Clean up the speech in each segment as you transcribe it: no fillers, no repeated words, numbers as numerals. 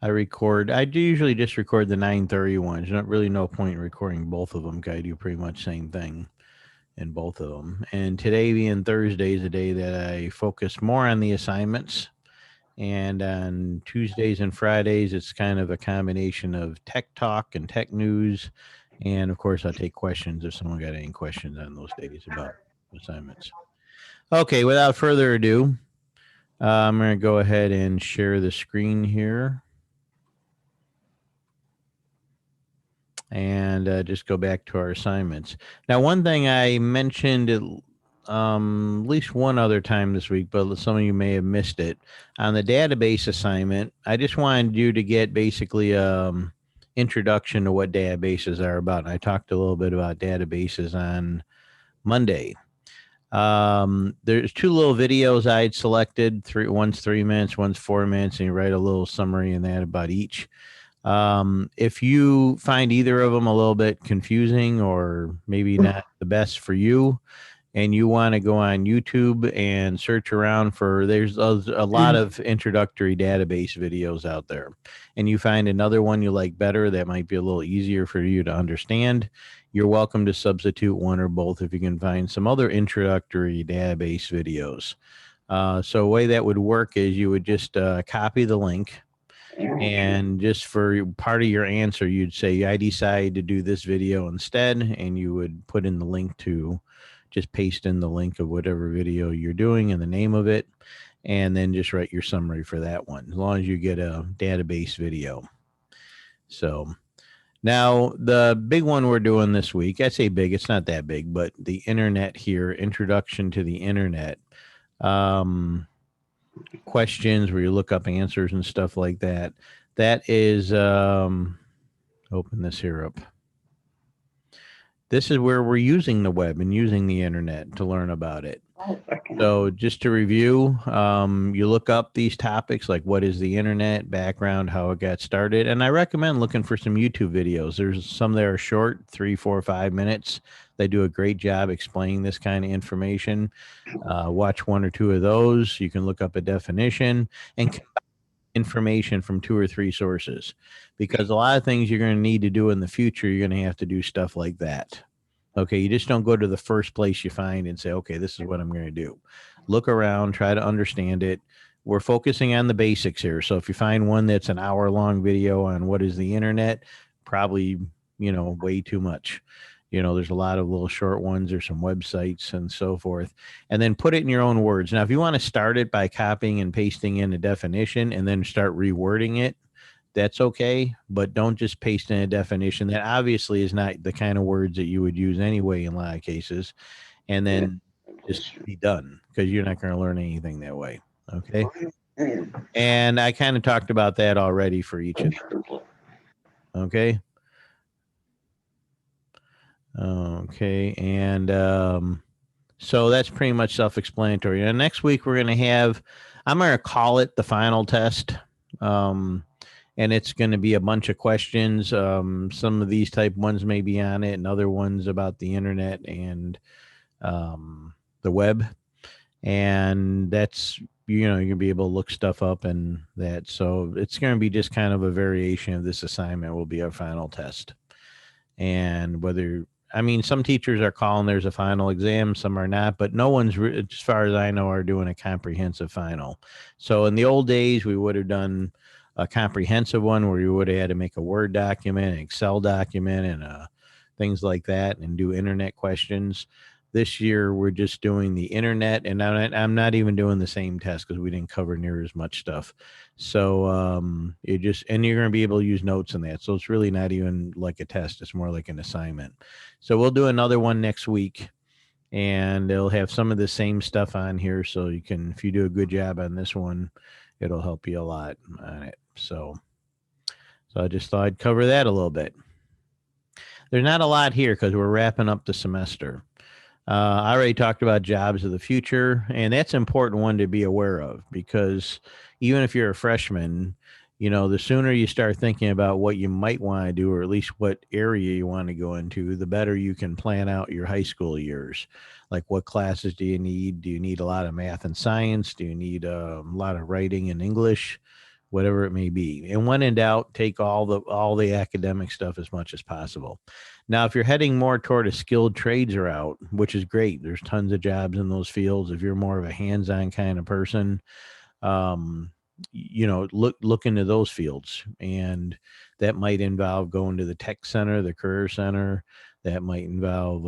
I do usually just record the 9:30 ones. Not really no point in recording both of them. 'Cause I do pretty much same thing in both of them. And today being Thursday is a day that I focus more on the assignments. And on Tuesdays and Fridays, it's kind of a combination of tech talk and tech news. And of course, I'll take questions if someone got any questions on those days about assignments. Okay, without further ado, I'm going to go ahead and share the screen here and just go back to our assignments. Now, one thing I mentioned at least one other time this week, but some of you may have missed it. On the database assignment, I just wanted you to get basically introduction to what databases are about. And I talked a little bit about databases on Monday. There's two little videos I'd selected. One's 3 minutes, one's 4 minutes, and you write a little summary in that about each. If you find either of them a little bit confusing or maybe not the best for you, and you want to go on YouTube and search around there's a lot of introductory database videos out there, and you find another one you like better that might be a little easier for you to understand, you're welcome to substitute one or both if you can find some other introductory database videos. So the way that would work is you would just copy the link, and just for part of your answer, you'd say, I decide to do this video instead. And you would put in the link to just paste in the link of whatever video you're doing and the name of it. And then just write your summary for that one, as long as you get a database video. So now the big one we're doing this week, I say big, it's not that big, but the internet here, introduction to the internet. Questions where you look up answers and stuff like that. That is, open this here up. This is where we're using the web and using the internet to learn about it. So just to review, you look up these topics like what is the internet, background, how it got started. And I recommend looking for some YouTube videos. There's some that are short, 3, 4, 5 minutes. They do a great job explaining this kind of information. Watch one or two of those. You can look up a definition and information from 2 or 3 sources, because a lot of things you're going to need to do in the future, you're going to have to do stuff like that. Okay, you just don't go to the first place you find and say, okay, this is what I'm going to do. Look around, try to understand it. We're focusing on the basics here. So if you find one that's an hour-long video on what is the internet, probably, way too much. There's a lot of little short ones or some websites and so forth. And then put it in your own words. Now, if you want to start it by copying and pasting in a definition and then start rewording it, that's okay, but don't just paste in a definition that obviously is not the kind of words that you would use anyway in a lot of cases, and then just be done, because you're not going to learn anything that way. Okay. And I kind of talked about that already for each of them. Okay. Okay. And so that's pretty much self-explanatory. And next week I'm going to call it the final test. And it's going to be a bunch of questions. Some of these type ones may be on it, and other ones about the internet and the web. And that's, you're going to be able to look stuff up and that. So it's going to be just kind of a variation of this assignment will be our final test. And some teachers are calling theirs a final exam, some are not, but no one's, as far as I know, are doing a comprehensive final. So in the old days, we would have done a comprehensive one where you would have had to make a Word document, an Excel document, and things like that, and do internet questions. This year, we're just doing the internet, and I'm not even doing the same test because we didn't cover near as much stuff. So and you're going to be able to use notes in that. So it's really not even like a test. It's more like an assignment. So we'll do another one next week, and it'll have some of the same stuff on here. So you can, if you do a good job on this one, it'll help you a lot on it. So I just thought I'd cover that a little bit. There's not a lot here because we're wrapping up the semester. I already talked about jobs of the future, and that's an important one to be aware of, because even if you're a freshman, the sooner you start thinking about what you might want to do, or at least what area you want to go into, the better you can plan out your high school years. Like, what classes do you need? Do you need a lot of math and science? Do you need a lot of writing and English? whatever it may be. And when in doubt, take all the academic stuff as much as possible. Now, if you're heading more toward a skilled trades route, which is great, there's tons of jobs in those fields. If you're more of a hands-on kind of person, um, look into those fields, and that might involve going to the tech center, the career center. That might involve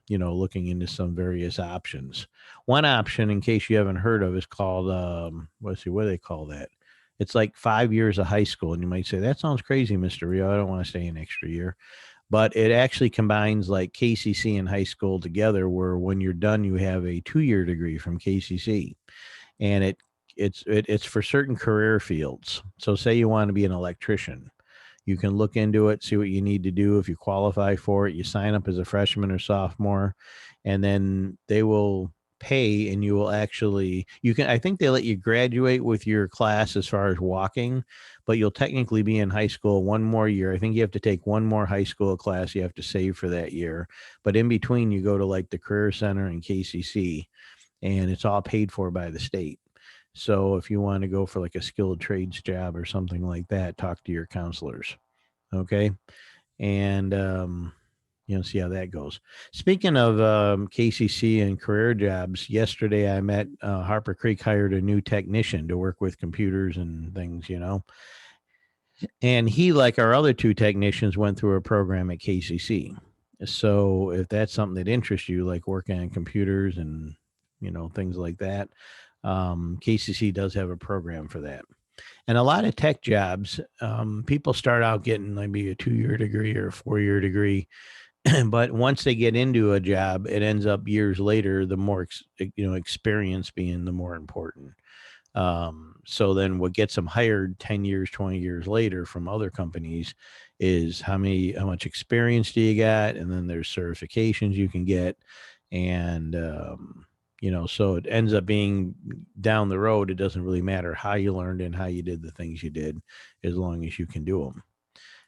looking into some various options. One option, in case you haven't heard of, is called let's see, what do they call that? It's like 5 years of high school, and you might say that sounds crazy, Mr. Rio. I don't want to stay an extra year, but it actually combines like KCC and high school together, where when you're done, you have a 2-year degree from KCC, and it's for certain career fields. So say you want to be an electrician, you can look into it, see what you need to do. If you qualify for it, you sign up as a freshman or sophomore, and then they will pay, and you will actually, you can, I think they let you graduate with your class as far as walking, but you'll technically be in high school one more year. I think you have to take one more high school class you have to save for that year. But in between, you go to like the career center and KCC, and it's all paid for by the state. So if you want to go for like a skilled trades job or something like that, talk to your counselors. Okay. And, see how that goes. Speaking of KCC and career jobs, yesterday I met Harper Creek hired a new technician to work with computers and things. And he, like our other two technicians, went through a program at KCC. So if that's something that interests you, like working on computers and, things like that, KCC does have a program for that. And a lot of tech jobs, people start out getting maybe a 2-year degree or a 4-year degree, but once they get into a job, it ends up years later, the more experience being the more important. So then what gets them hired 10 years, 20 years later from other companies is how much experience do you got? And then there's certifications you can get. And, so it ends up being down the road. It doesn't really matter how you learned and how you did the things you did, as long as you can do them.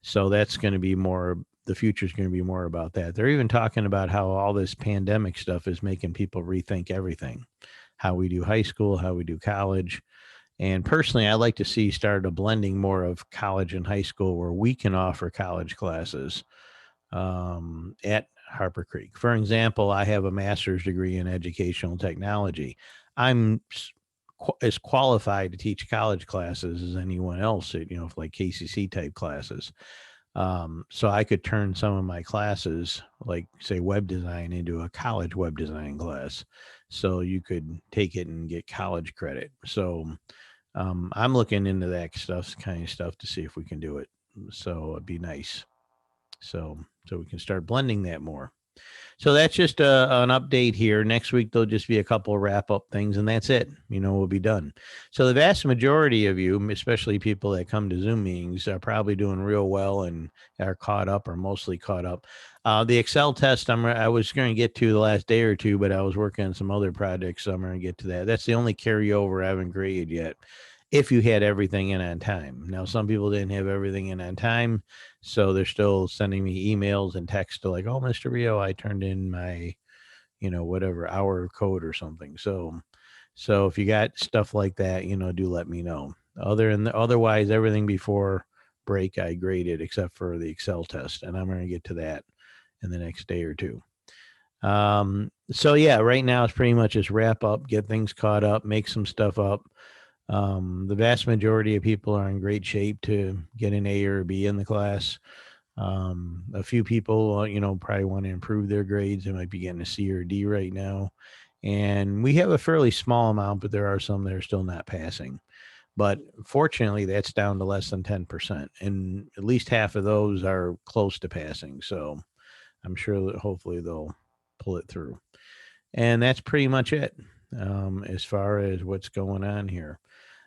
So that's going to be more, the future is going to be more about that. They're even talking about how all this pandemic stuff is making people rethink everything, how we do high school, how we do college. And personally, I like to see start a blending more of college and high school, where we can offer college classes at Harper Creek. For example, I have a master's degree in educational technology. I'm as qualified to teach college classes as anyone else, like KCC type classes. So I could turn some of my classes, like say web design, into a college web design class. So you could take it and get college credit. So I'm looking into that kind of stuff to see if we can do it. So it'd be nice. So we can start blending that more. So that's just an update here. Next week, there'll just be a couple of wrap up things, and that's it. We'll be done. So the vast majority of you, especially people that come to Zoom meetings, are probably doing real well and are caught up, or mostly caught up. The Excel test, I was going to get to the last day or two, but I was working on some other projects, so I'm going to get to that. That's the only carryover I haven't graded yet, if you had everything in on time. Now, some people didn't have everything in on time, so they're still sending me emails and texts to like, oh, Mr. Rio, I turned in my, whatever hour of code or something. So if you got stuff like that, do let me know. Otherwise, everything before break, I graded except for the Excel test, and I'm going to get to that in the next day or two. So yeah, right now it's pretty much just wrap up, get things caught up, make some stuff up. The vast majority of people are in great shape to get an A or a B in the class. A few people, probably want to improve their grades. They might be getting a C or a D right now. And we have a fairly small amount, but there are some that are still not passing. But fortunately, that's down to less than 10%. And at least half of those are close to passing. So I'm sure that hopefully they'll pull it through. And that's pretty much it as far as what's going on here.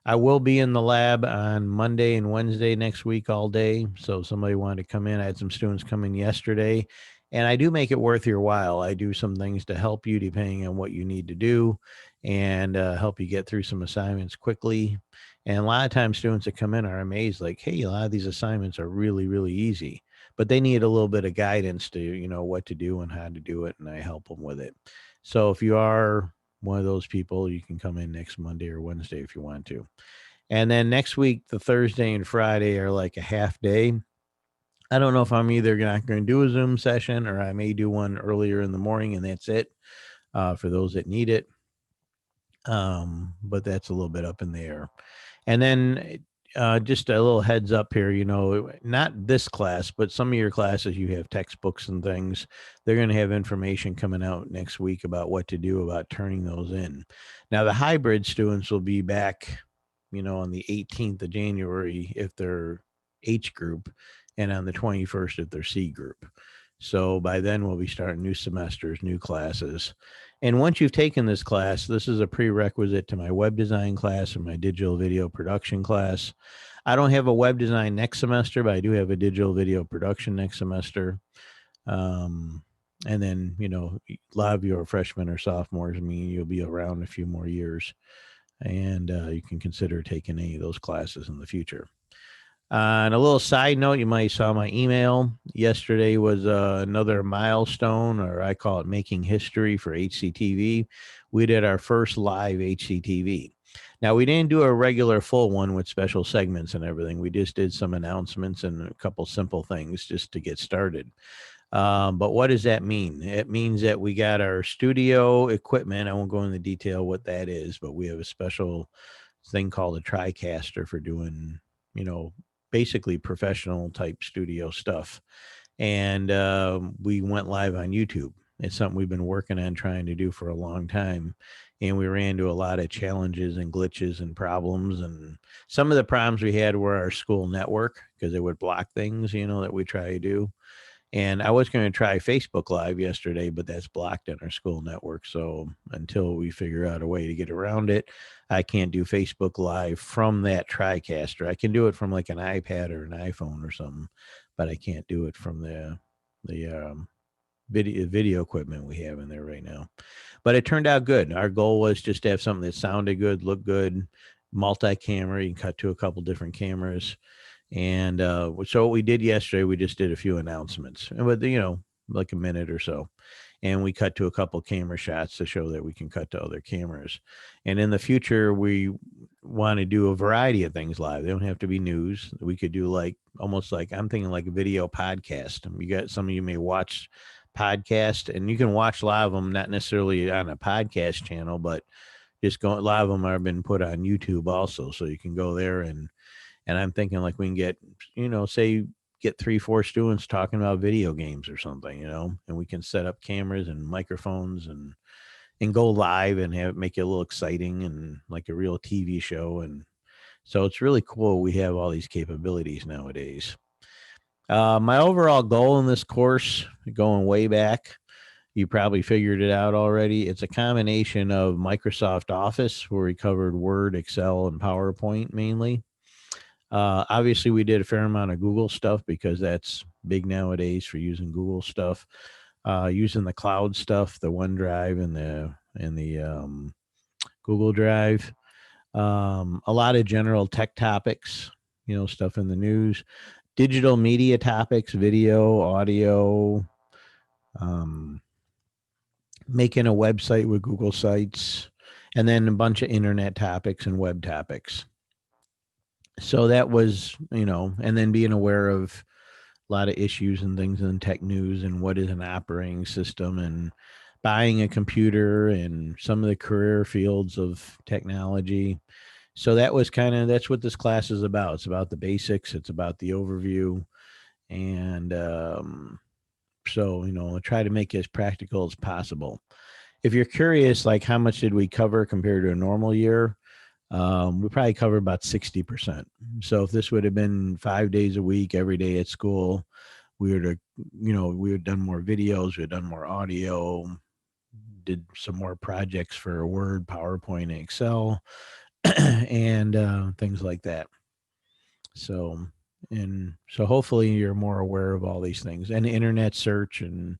I will be in the lab on Monday and Wednesday next week all day. So if somebody wanted to come in, I had some students come in yesterday, and I do make it worth your while. I do some things to help you depending on what you need to do, and help you get through some assignments quickly. And a lot of times students that come in are amazed, like, hey, a lot of these assignments are really, really easy, but they need a little bit of guidance to, what to do and how to do it. And I help them with it. So if you are one of those people, you can come in next Monday or Wednesday if you want to. And then next week, the Thursday and Friday are like a half day. I don't know if I'm either not going to do a Zoom session or I may do one earlier in the morning, and that's it for those that need it. But that's a little bit up in the air. And then just a little heads up here, not this class, but some of your classes, you have textbooks and things. They're going to have information coming out next week about what to do about turning those in. Now, the hybrid students will be back, on the 18th of January if they're H group, and on the 21st if they're C group. So by then we'll be starting new semesters, new classes. And once you've taken this class, this is a prerequisite to my web design class or my digital video production class. I don't have a web design next semester, but I do have a digital video production next semester. And then, a lot of you are freshmen or sophomores. I mean, you'll be around a few more years, and you can consider taking any of those classes in the future. And a little side note, you might saw my email. Yesterday was another milestone, or I call it making history for HCTV. We did our first live HCTV. Now, we didn't do a regular full one with special segments and everything. We just did some announcements and a couple simple things just to get started. But what does that mean? It means that we got our studio equipment. I won't go into detail what that is, but we have a special thing called a TriCaster for doing, basically professional type studio stuff. And we went live on YouTube. It's something we've been working on trying to do for a long time. And we ran into a lot of challenges and glitches and problems. And some of the problems we had were our school network because it would block things, that we try to do. And I was going to try Facebook Live yesterday, but that's blocked in our school network. So until we figure out a way to get around it, I can't do Facebook Live from that TriCaster. I can do it from like an iPad or an iPhone or something, but I can't do it from the video equipment we have in there right now. But it turned out good. Our goal was just to have something that sounded good, looked good, multi-camera. You can cut to a couple different cameras. And so what we did yesterday, we just did a few announcements, and with like a minute or so, and we cut to a couple camera shots to show that we can cut to other cameras. And in the future, we want to do a variety of things live. They don't have to be news. We could do almost like I'm thinking like a video podcast. You got some of you may watch podcast, and you can watch a lot of them, not necessarily on a podcast channel, but just go. A lot of them have been put on YouTube also, so you can go there and I'm thinking like we can get, say get 3-4 students talking about video games or something, and we can set up cameras and microphones and go live and make it a little exciting and like a real TV show. And so it's really cool. We have all these capabilities nowadays. My overall goal in this course, going way back, you probably figured it out already. It's a combination of Microsoft Office, where we covered Word, Excel, and PowerPoint mainly. Obviously, we did a fair amount of Google stuff because that's big nowadays for using Google stuff. Using the cloud stuff, the OneDrive and the Google Drive. A lot of general tech topics, stuff in the news. Digital media topics, video, audio. Making a website with Google Sites, and then a bunch of internet topics and web topics. So that was, and then being aware of a lot of issues and things in tech news and what is an operating system and buying a computer and some of the career fields of technology. So that was that's what this class is about. It's about the basics. It's about the overview. And so, I'll try to make it as practical as possible. If you're curious, like how much did we cover compared to a normal year? We probably covered about 60%. So if this would have been 5 days a week, every day at school, we would have, we would have done more videos, we had done more audio, did some more projects for Word, PowerPoint, and Excel, and things like that. So hopefully you're more aware of all these things and internet search and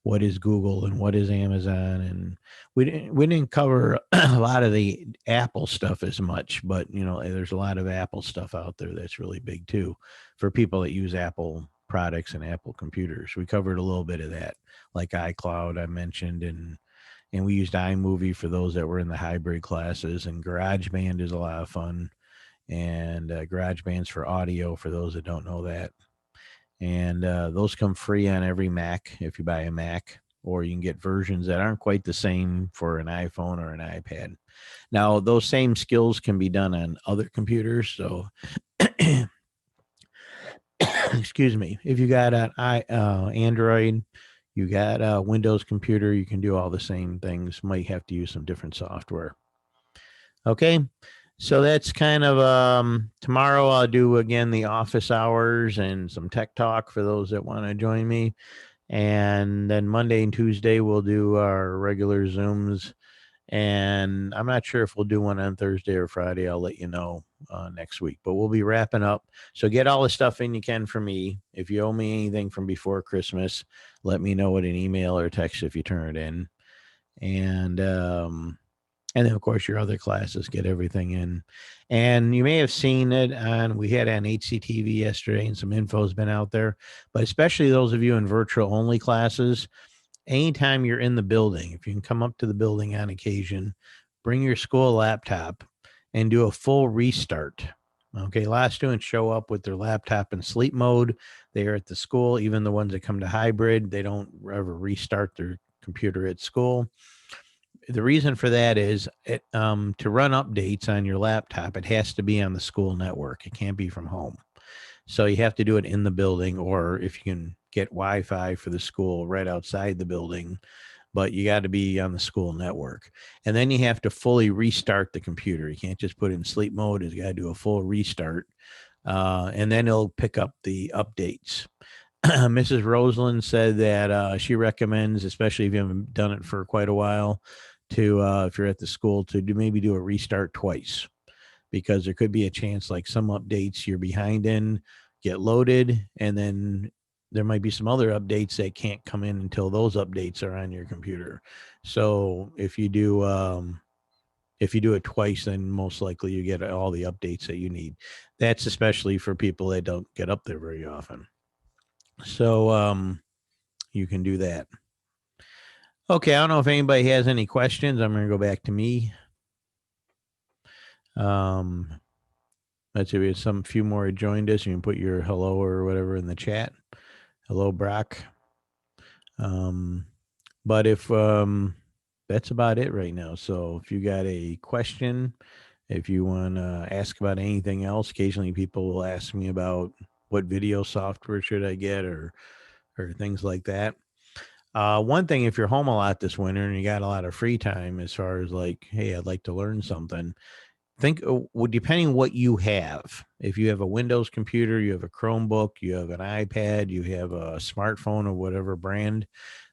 what is Google and what is Amazon. And we didn't cover a lot of the Apple stuff as much, but there's a lot of Apple stuff out there that's really big too for people that use Apple products and Apple computers. We covered a little bit of that, like iCloud I mentioned, and we used iMovie for those that were in the hybrid classes, and GarageBand is a lot of fun. and GarageBand's for audio, for those that don't know that. And those come free on every Mac if you buy a Mac, or you can get versions that aren't quite the same for an iPhone or an iPad. Now, those same skills can be done on other computers. So, excuse me, if you got an Android, you got a Windows computer, you can do all the same things. Might have to use some different software. Okay. So that's kind of tomorrow I'll do again the office hours and some tech talk for those that want to join me. And then Monday and Tuesday we'll do our regular Zooms. And I'm not sure if we'll do one on Thursday or Friday. I'll let you know next week. But we'll be wrapping up. So get all the stuff in you can for me. If you owe me anything from before Christmas, let me know with an email or text if you turn it in. And then, of course, your other classes, get everything in. And you may have seen it we had on HCTV yesterday, and some info has been out there. But especially those of you in virtual only classes, anytime you're in the building, if you can come up to the building on occasion, bring your school laptop and do a full restart. Okay, a lot of students show up with their laptop in sleep mode. They are at the school. Even the ones that come to hybrid, they don't ever restart their computer at school. The reason for that is to run updates on your laptop, it has to be on the school network. It can't be from home. So you have to do it in the building, or if you can get Wi-Fi for the school right outside the building, but you got to be on the school network. And then you have to fully restart the computer. You can't just put it in sleep mode. You got to do a full restart. And then it'll pick up the updates. Mrs. Roseland said that she recommends, especially if you haven't done it for quite a while, to if you're at the school, to maybe do a restart twice, because there could be a chance like some updates you're behind in get loaded, and then there might be some other updates that can't come in until those updates are on your computer. So if you do it twice, then most likely you get all the updates that you need. That's especially for people that don't get up there very often. So you can do that. Okay, I don't know if anybody has any questions. I'm going to go back to me. Let's see, we have some few more joined us. You can put your hello or whatever in the chat. Hello, Brock. But if that's about it right now. So if you got a question, if you want to ask about anything else, occasionally people will ask me about what video software should I get, or things like that. One thing, if you're home a lot this winter and you got a lot of free time, as far as like, hey, I'd like to learn something, think, depending what you have. If you have a Windows computer, you have a Chromebook, you have an iPad, you have a smartphone of whatever brand,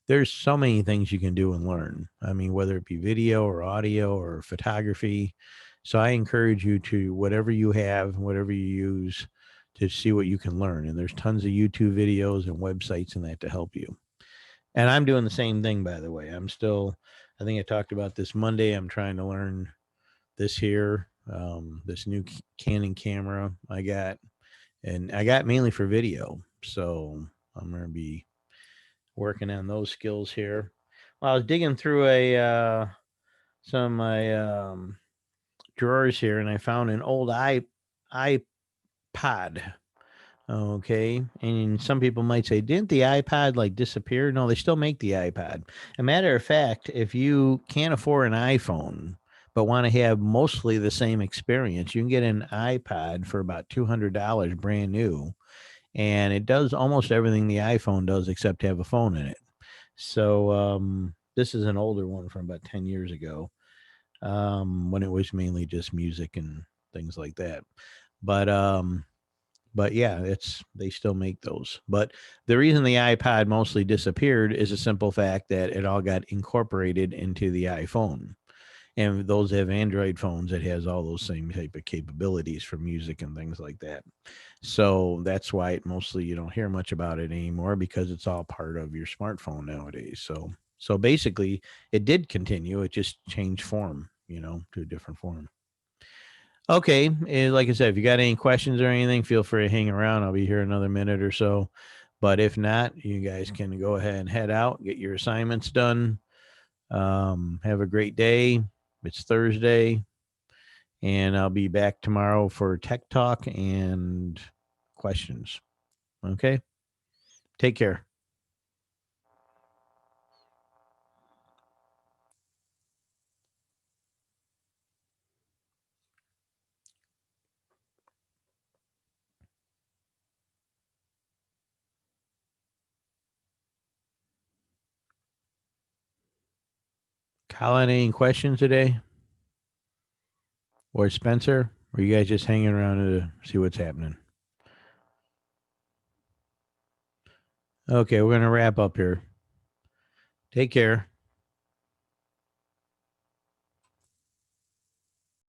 there's so many things you can do and learn. I mean, whether it be video or audio or photography. So I encourage you to, whatever you have, whatever you use, to see what you can learn. And there's tons of YouTube videos and websites and that to help you. And I'm doing the same thing, by the way. I think I talked about this Monday. I'm trying to learn this here, this new Canon camera I got mainly for video. So I'm going to be working on those skills here. Well, I was digging through some of my drawers here, and I found an old iPod. Okay. And some people might say, didn't the iPod like disappear? No, they still make the iPod. A matter of fact, if you can't afford an iPhone but want to have mostly the same experience, you can get an iPod for about $200 brand new. And it does almost everything the iPhone does except have a phone in it. So this is an older one from about 10 years ago, when it was mainly just music and things like that. But yeah, they still make those. But the reason the iPod mostly disappeared is a simple fact that it all got incorporated into the iPhone. And those have Android phones that has all those same type of capabilities for music and things like that. So that's why you don't hear much about it anymore, because it's all part of your smartphone nowadays. So basically it did continue. It just changed form, to a different form. Okay. And like I said, if you got any questions or anything, feel free to hang around. I'll be here another minute or so. But if not, you guys can go ahead and head out, get your assignments done. Have a great day. It's Thursday. And I'll be back tomorrow for Tech Talk and questions. Okay. Take care. Colin, any questions today? Or Spencer? Or are you guys just hanging around to see what's happening? Okay, we're going to wrap up here. Take care.